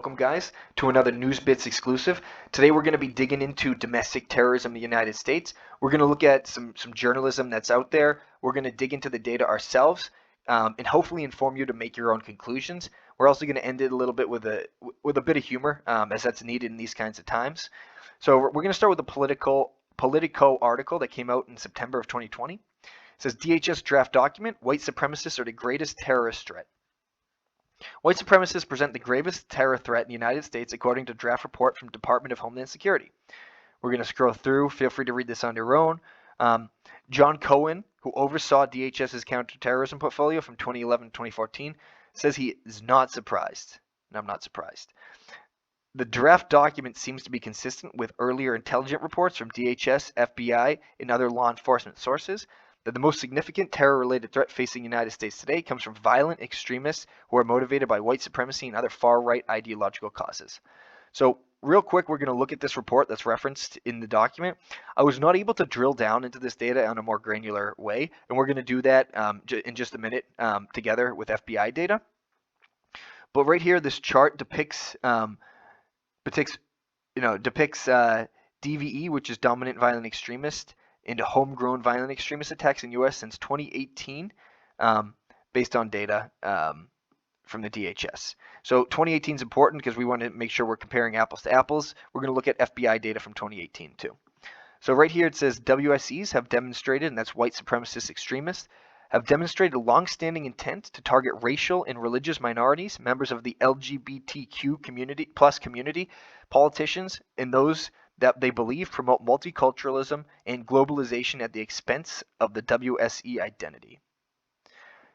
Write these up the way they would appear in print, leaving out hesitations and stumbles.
Welcome, guys, to another News Bits exclusive. Today we're going to be digging into domestic terrorism in the United States. We're going to look at some journalism that's out there. We're going to dig into the data ourselves and hopefully inform you to make your own conclusions. We're also going to end it a little bit with a bit of humor, as that's needed in these kinds of times. So we're going to start with a Politico article that came out in September of 2020. It says, DHS draft document, white supremacists are the greatest terrorist threat. White supremacists present the gravest terror threat in the United States, according to draft report from Department of Homeland Security. We're going to scroll through. Feel free to read this on your own. John Cohen, who oversaw DHS's counterterrorism portfolio from 2011 to 2014, says he is not surprised. And I'm not surprised. The draft document seems to be consistent with earlier intelligence reports from DHS, FBI, and other law enforcement sources that the most significant terror-related threat facing the United States today comes from violent extremists who are motivated by white supremacy and other far-right ideological causes. So real quick, we're going to look at this report that's referenced in the document. I was not able to drill down into this data in a more granular way, and we're going to do that in just a minute together with FBI data. But right here, this chart depicts DVE, which is dominant violent extremist, into homegrown violent extremist attacks in U.S. since 2018, based on data from the DHS. So 2018 is important because we want to make sure we're comparing apples to apples. We're going to look at FBI data from 2018 too. So right here it says WSEs have demonstrated, and that's white supremacist extremists, have demonstrated a long-standing intent to target racial and religious minorities, members of the LGBTQ community, politicians, and those that they believe promote multiculturalism and globalization at the expense of the WSE identity.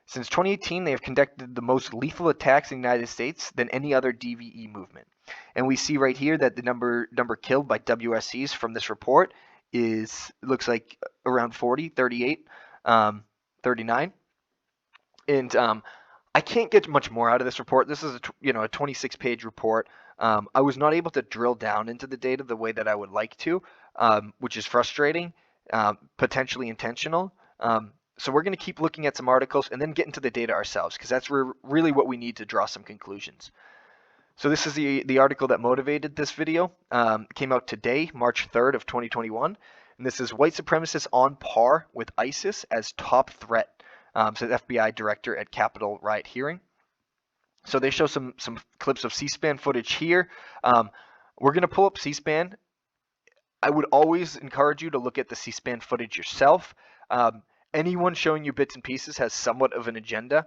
Since 2018, they have conducted the most lethal attacks in the United States than any other DVE movement. And we see right here that the number killed by WSEs from this report looks like around 40, 38, 39. And I can't get much more out of this report. This is a 26-page report. I was not able to drill down into the data the way that I would like to, which is frustrating, potentially intentional. So we're going to keep looking at some articles and then get into the data ourselves, because that's really what we need to draw some conclusions. So this is the article that motivated this video. It came out today, March 3rd of 2021. And this is white supremacists on par with ISIS as top threat, said FBI director at Capitol riot hearing. So they show some clips of C-SPAN footage here. We're going to pull up C-SPAN. I would always encourage you to look at the C-SPAN footage yourself. Anyone showing you bits and pieces has somewhat of an agenda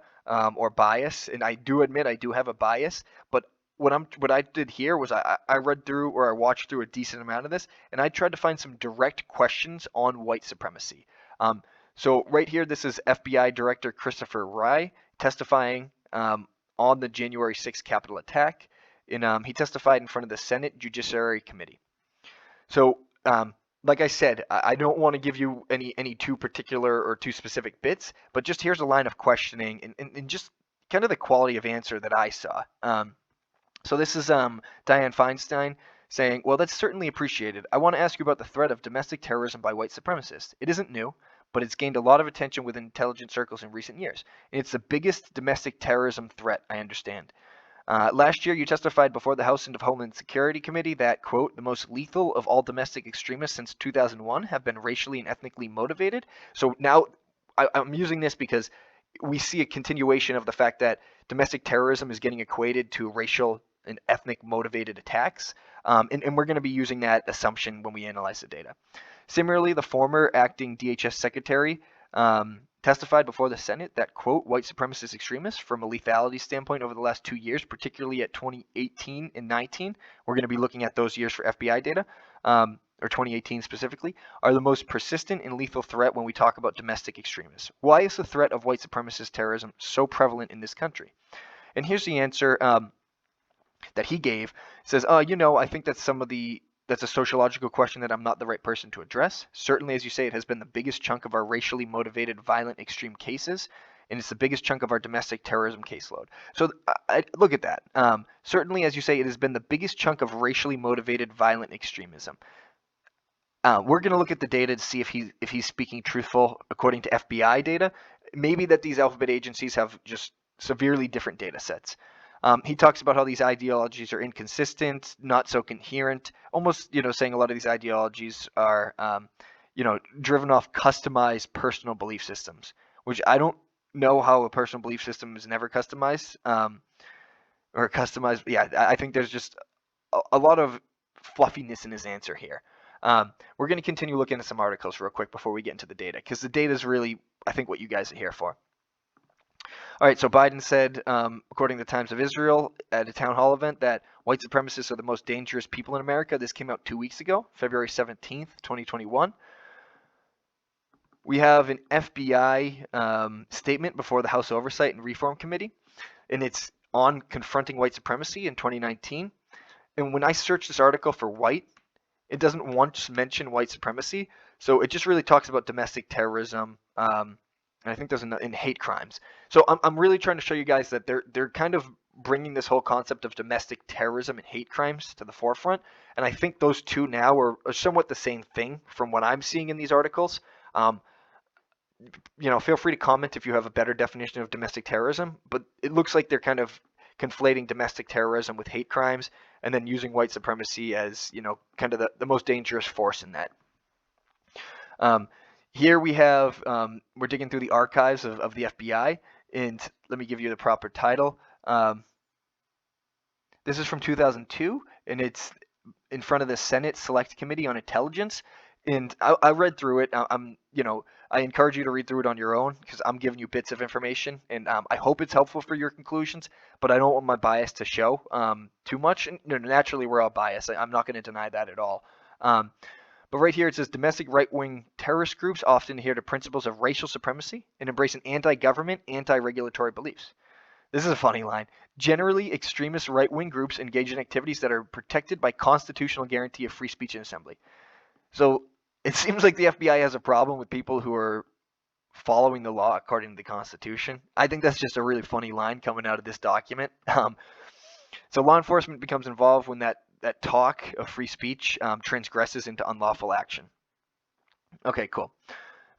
or bias, and I do admit I do have a bias. But what I did here was I read through, or I watched through a decent amount of this, and I tried to find some direct questions on white supremacy. So right here, this is FBI Director Christopher Wray testifying on the January 6th Capitol attack. And he testified in front of the Senate Judiciary Committee. So, like I said, I don't want to give you any too particular or too specific bits, but just here's a line of questioning and just kind of the quality of answer that I saw. So this is Dianne Feinstein saying, well, that's certainly appreciated. I want to ask you about the threat of domestic terrorism by white supremacists. It isn't new, but it's gained a lot of attention within intelligence circles in recent years. And it's the biggest domestic terrorism threat, I understand. Last year, you testified before the House Homeland Security Committee that, quote, the most lethal of all domestic extremists since 2001 have been racially and ethnically motivated. So now I'm using this because we see a continuation of the fact that domestic terrorism is getting equated to racial and ethnic motivated attacks. And we're going to be using that assumption when we analyze the data. Similarly, the former acting DHS secretary testified before the Senate that, quote, white supremacist extremists from a lethality standpoint over the last 2 years, particularly at 2018 and 19, we're going to be looking at those years for FBI data, or 2018 specifically, are the most persistent and lethal threat when we talk about domestic extremists. Why is the threat of white supremacist terrorism so prevalent in this country? And here's the answer that he gave. It says, I think that's a sociological question that I'm not the right person to address. Certainly, as you say, it has been the biggest chunk of our racially motivated violent extreme cases, and it's the biggest chunk of our domestic terrorism caseload. So look at that. Certainly, as you say, it has been the biggest chunk of racially motivated violent extremism. We're going to look at the data to see if he's speaking truthful according to FBI data. Maybe that these alphabet agencies have just severely different data sets. He talks about how these ideologies are inconsistent, not so coherent, almost, saying a lot of these ideologies are, driven off customized personal belief systems, which I don't know how a personal belief system is never customized, or customized. Yeah, I think there's just a lot of fluffiness in his answer here. We're going to continue looking at some articles real quick before we get into the data, because the data is really, I think, what you guys are here for. All right, so Biden said, according to the Times of Israel, at a town hall event, that white supremacists are the most dangerous people in America. This came out 2 weeks ago, February 17th, 2021. We have an FBI statement before the House Oversight and Reform Committee, and it's on confronting white supremacy in 2019. And when I search this article for white, it doesn't once mention white supremacy. So it just really talks about domestic terrorism, and I think there's in hate crimes. So I'm really trying to show you guys that they're kind of bringing this whole concept of domestic terrorism and hate crimes to the forefront. And I think those two now are somewhat the same thing from what I'm seeing in these articles. Feel free to comment if you have a better definition of domestic terrorism, but it looks like they're kind of conflating domestic terrorism with hate crimes and then using white supremacy as, kind of the most dangerous force in that. Here we have, we're digging through the archives of the FBI, and let me give you the proper title. This is from 2002, and it's in front of the Senate Select Committee on Intelligence. And I read through it. I encourage you to read through it on your own, because I'm giving you bits of information, and I hope it's helpful for your conclusions. But I don't want my bias to show too much. And, naturally, we're all biased. I'm not going to deny that at all. But right here it says domestic right-wing terrorist groups often adhere to principles of racial supremacy and embrace an anti-government, anti-regulatory beliefs. This is a funny line. Generally, extremist right-wing groups engage in activities that are protected by constitutional guarantee of free speech and assembly. So it seems like the FBI has a problem with people who are following the law according to the Constitution. I think that's just a really funny line coming out of this document. So law enforcement becomes involved when that talk of free speech transgresses into unlawful action. Okay, cool.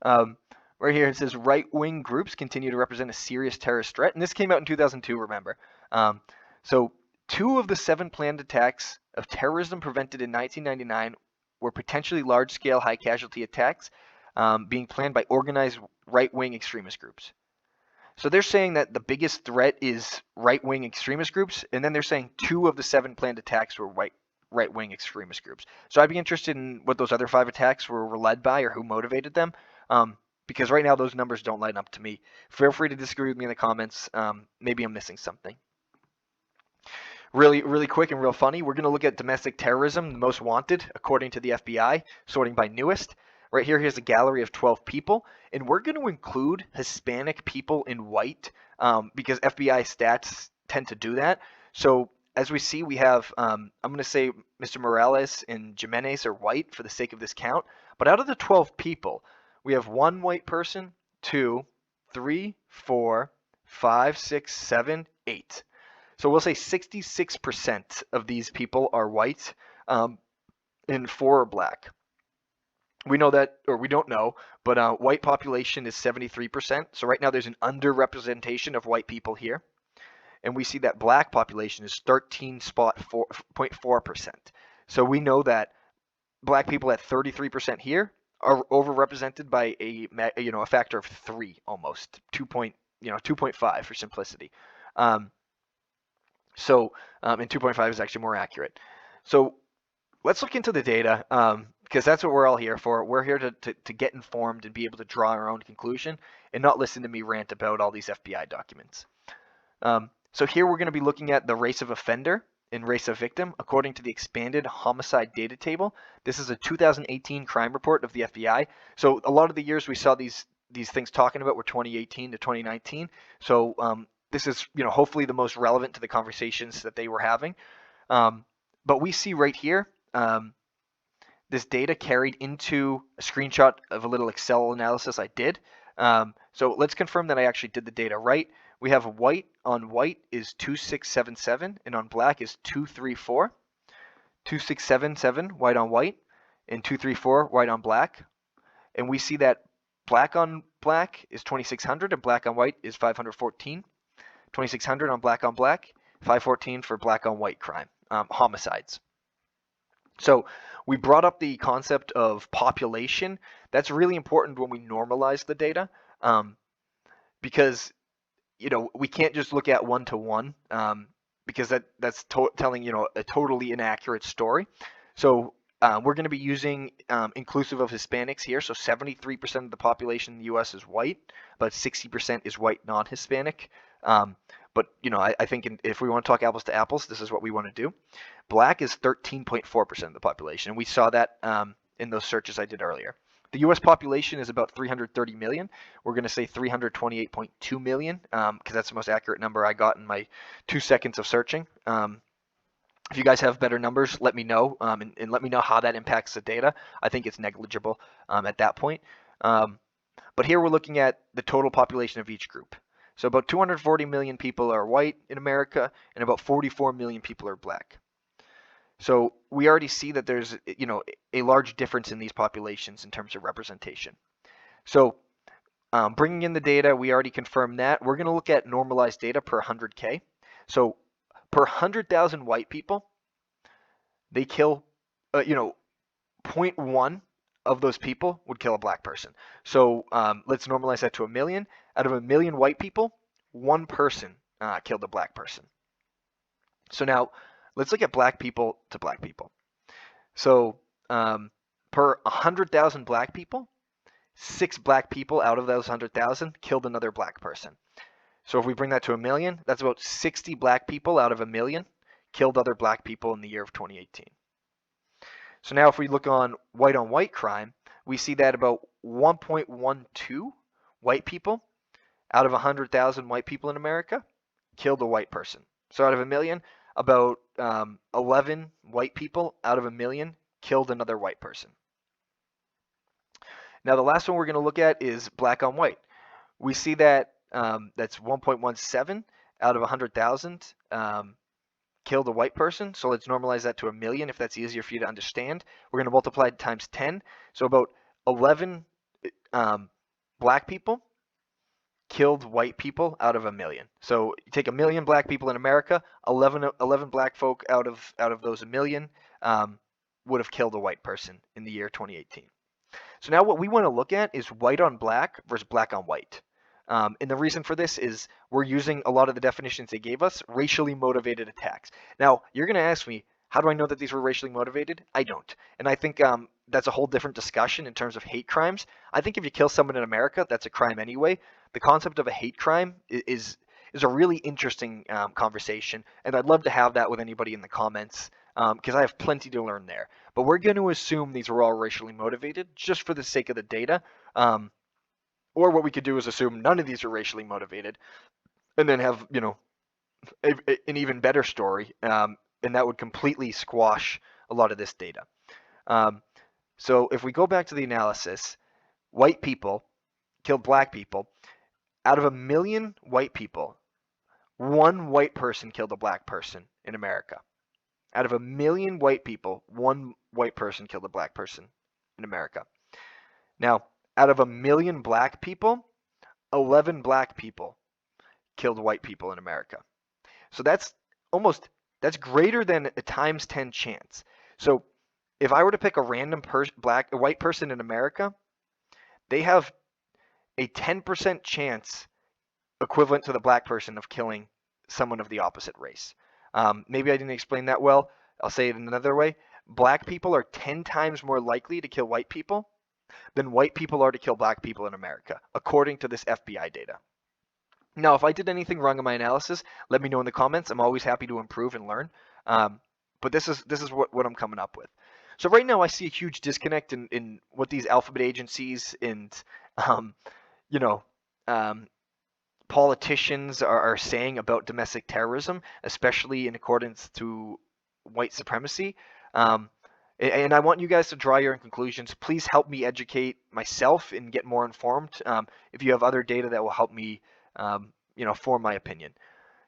Right here it says right-wing groups continue to represent a serious terrorist threat. And this came out in 2002, remember. So 2 of the 7 planned attacks of terrorism prevented in 1999 were potentially large-scale, high-casualty attacks being planned by organized right-wing extremist groups. So they're saying that the biggest threat is right-wing extremist groups, and then they're saying 2 of the 7 planned attacks were right-wing extremist groups. So I'd be interested in what those other 5 attacks were led by or who motivated them, because right now those numbers don't line up to me. Feel free to disagree with me in the comments. Maybe I'm missing something. Really, really quick and real funny, we're going to look at domestic terrorism, the most wanted, according to the FBI, sorting by newest. Right here, here's a gallery of 12 people, and we're going to include Hispanic people in white because FBI stats tend to do that. So as we see, we have, I'm going to say Mr. Morales and Jimenez are white for the sake of this count, but out of the 12 people, we have 1 white person, 2, 3, 4, 5, 6, 7, 8. So we'll say 66% of these people are white and 4 are black. We know that, or we don't know, but white population is 73%. So right now there's an underrepresentation of white people here. And we see that black population is 13.4%. So we know that black people at 33% here are overrepresented by a factor of 3 almost, 2.5 for simplicity. And 2.5 is actually more accurate. So let's look into the data because that's what we're all here for. We're here to get informed and be able to draw our own conclusion and not listen to me rant about all these FBI documents. So here we're going to be looking at the race of offender and race of victim according to the expanded homicide data table. This is a 2018 crime report of the FBI. So a lot of the years we saw these things talking about were 2018 to 2019. So this is hopefully the most relevant to the conversations that they were having. But we see right here this data carried into a screenshot of a little Excel analysis I did. So let's confirm that I actually did the data right. We have white on white is 2677 and on black is 234. 2677 white on white and 234 white on black. And we see that black on black is 2600 and black on white is 514. 2600 on black, 514 for black on white crime, homicides. So we brought up the concept of population. That's really important when we normalize the data, because we can't just look at one-to-one, because that's telling a totally inaccurate story. So we're going to be using inclusive of Hispanics here. So 73% of the population in the U.S. is white, but 60% is white non-Hispanic. But I think if we want to talk apples to apples, this is what we want to do. Black is 13.4% of the population, and we saw that in those searches I did earlier. The U.S. population is about 330 million. We're going to say 328.2 million because that's the most accurate number I got in my 2 seconds of searching. If you guys have better numbers, let me know, and let me know how that impacts the data. I think it's negligible at that point. But here we're looking at the total population of each group. So about 240 million people are white in America, and about 44 million people are black. So we already see that there's a large difference in these populations in terms of representation. So bringing in the data, we already confirmed that. We're going to look at normalized data per 100K. So per 100,000 white people, they kill, 0.1 of those people would kill a black person. So let's normalize that to 1 million. Out of 1 million white people, 1 person killed a black person. So now let's look at black people to black people. So per 100,000 black people, 6 black people out of those 100,000 killed another black person. So if we bring that to 1 million, that's about 60 black people out of 1 million killed other black people in the year of 2018. So now if we look on white crime, we see that about 1.12 white people out of 100,000 white people in America killed a white person. So out of 1 million, about 11 white people out of 1 million killed another white person. Now the last one we're going to look at is black on white. We see that that's 1.17 out of 100,000 killed a white person. So let's normalize that to 1 million if that's easier for you to understand. We're going to multiply it times 10. So about 11 black people killed white people out of 1 million. So you take 1 million black people in America, 11 black folk out of those 1 million would have killed a white person in the year 2018. So now what we want to look at is white on black versus black on white. And the reason for this is we're using a lot of the definitions they gave us, racially motivated attacks. Now, you're going to ask me, how do I know that these were racially motivated? I don't. And I think that's a whole different discussion in terms of hate crimes. I think if you kill someone in America, that's a crime anyway. The concept of a hate crime is a really interesting conversation, and I'd love to have that with anybody in the comments because I have plenty to learn there. But we're going to assume these were all racially motivated just for the sake of the data. Or what we could do is assume none of these are racially motivated and then have, an even better story. And that would completely squash a lot of this data. So if we go back to the analysis, white people killed black people. Out of 1 million white people, 1 white person killed a black person in America. Out of 1 million white people, 1 white person killed a black person in America. Now, out of 1 million black people, 11 black people killed white people in America. So that's greater than a times 10 chance. So if I were to pick a random white person in America, they have a 10% chance equivalent to the black person of killing someone of the opposite race. Maybe I didn't explain that well. I'll say it in another way. Black people are 10 times more likely to kill white people than white people are to kill black people in America, according to this FBI data. Now, if I did anything wrong in my analysis, let me know in the comments. I'm always happy to improve and learn. But this is what I'm coming up with. So right now I see a huge disconnect in what these alphabet agencies and politicians are saying about domestic terrorism, especially in accordance to white supremacy. And I want you guys to draw your own conclusions. Please help me educate myself and get more informed. If you have other data that will help me, form my opinion,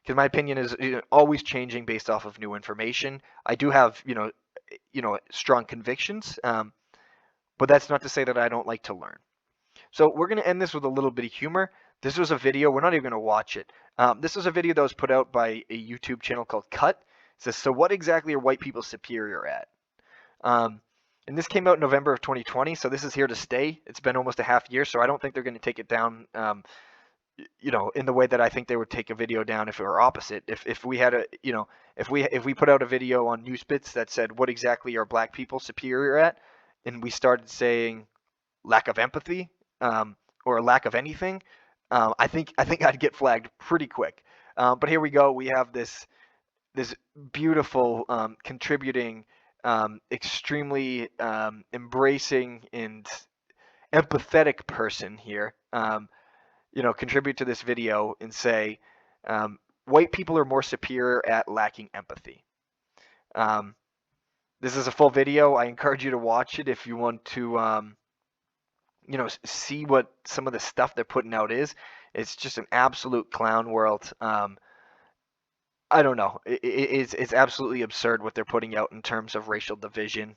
because my opinion is always changing based off of new information. I do have, strong convictions, but that's not to say that I don't like to learn. So we're going to end this with a little bit of humor. This was a video. We're not even going to watch it. This was a video that was put out by a YouTube channel called Cut. It says, "So what exactly are white people superior at?" Um, and this came out in November of 2020, so this is here to stay. It's been almost a half year, so I don't think they're going to take it down. In the way that I think they would take a video down if it were opposite. If we had if we put out a video on Newsbits that said what exactly are black people superior at, and we started saying lack of empathy, or a lack of anything, I think I'd get flagged pretty quick. But here we go. We have this beautiful, contributing, extremely, embracing and empathetic person here. Contribute to this video and say, white people are more superior at lacking empathy. This is a full video. I encourage you to watch it if you want to, see what some of the stuff they're putting out is. It's just an absolute clown world. I don't know. It's absolutely absurd what they're putting out in terms of racial division.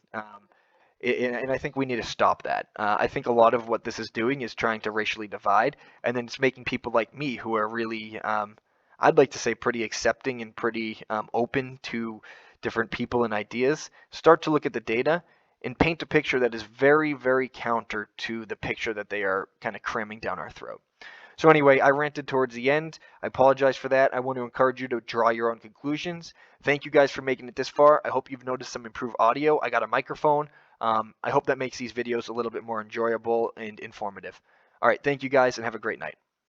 And I think we need to stop that. I think a lot of what this is doing is trying to racially divide, and then it's making people like me, who are really, I'd like to say, pretty accepting and pretty open to different people and ideas, start to look at the data and paint a picture that is very, very counter to the picture that they are kind of cramming down our throat. So anyway, I ranted towards the end. I apologize for that. I want to encourage you to draw your own conclusions. Thank you guys for making it this far. I hope you've noticed some improved audio. I got a microphone. I hope that makes these videos a little bit more enjoyable and informative. All right, thank you guys, and have a great night.